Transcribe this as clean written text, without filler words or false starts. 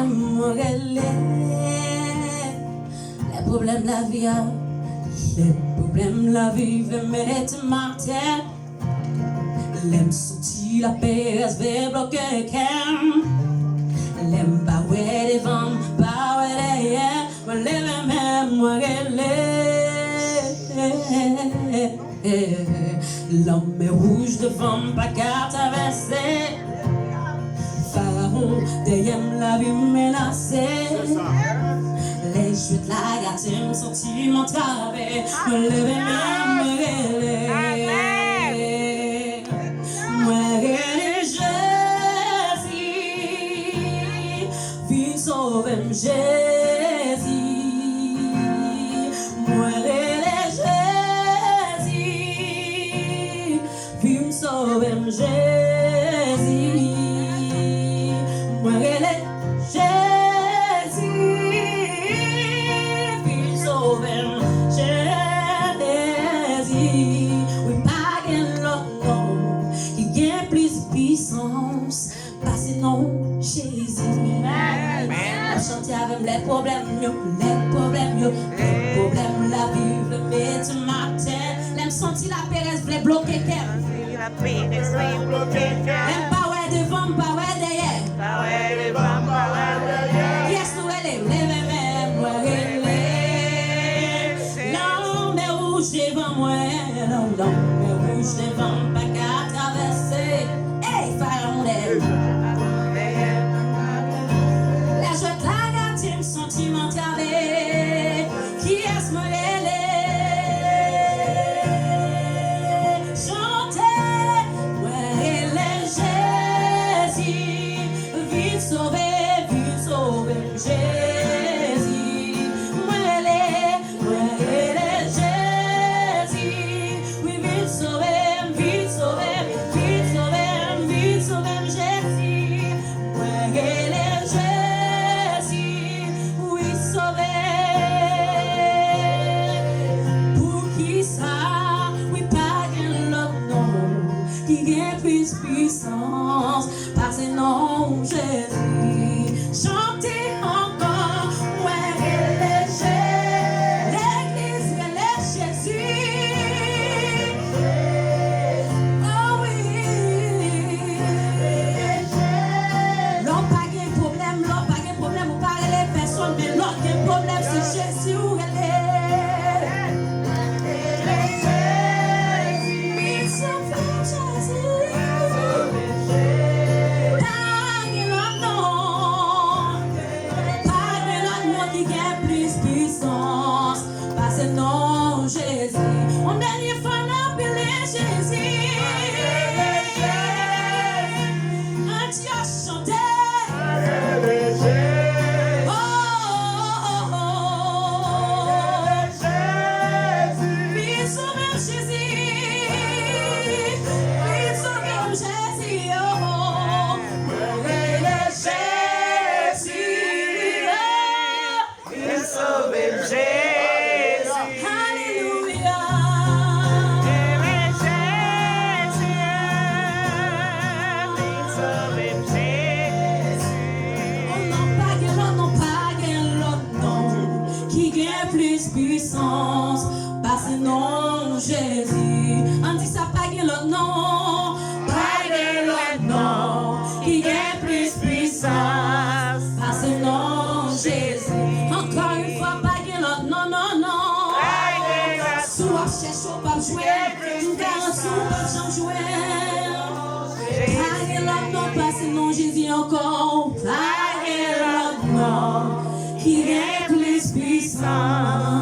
Mwen rele. Les problèmes la vie, les problèmes la vie, veulent mettre ma tête. L'aime sorti la paix, veut bloquer qu'elle. L'aime pas ouais devant, pas ouais derrière. Moi lève même, moi rele. L'homme est rouge devant, pas qu'à traverser. Pharaon, derrière la vie menacée. Les jeux de la gâte, sorti mon travail. Me lever même, me rele. Moi rele Jésus, viens sauver Jésus. Moi rele Jésus, viens sauver Jésus. Moi rele Jésus. Non, Jésus. On chante avec les problèmes, les problèmes, la vie, le mettre ma tête. L'aime sentir la péresse, voulait bloquer qu'elle. L'aime pas ouais devant, pas ouais derrière. Yes, nous elle est, lève même, moi elle est. Non, mais rouge devant moi, non, mais rouge devant, pas qu'à traverser. Hey, Pharaon d'elle. Sentimental, qui est-ce me rele? Chantez, ouais, rele Jésus, vite sauver Jésus. Ouais, rele Jésus, oui, vite sauver Jésus. Ouais, rele puissance, parce que non Jésus. Chantez encore, ouais, rele Jésus. L'église rele Jésus. Oh oui. L'on pas de problème, ou pas les personnes, mais l'autre problème c'est Jésus ou rele. Non, Jésus, on dernier fois l'appelé Jésus. Un Dieu chanté. Oh, oh, oh, Jésus. Puis sauver Jésus. Puis sauver Jésus. Oh, rele Jésus. Puis sauver Jésus. Puissance, parce que non Jésus. On dit ça pas que l'autre nom, pas que l'autre nom, qui gagne plus puissance, parce que non Jésus. Encore une fois, pas que l'autre non, non, non. Soit cherche pas jouer, nous garantis pas jouer. Pas que l'autre non, parce que non Jésus encore, pas que l'autre non, qui gagne plus puissance.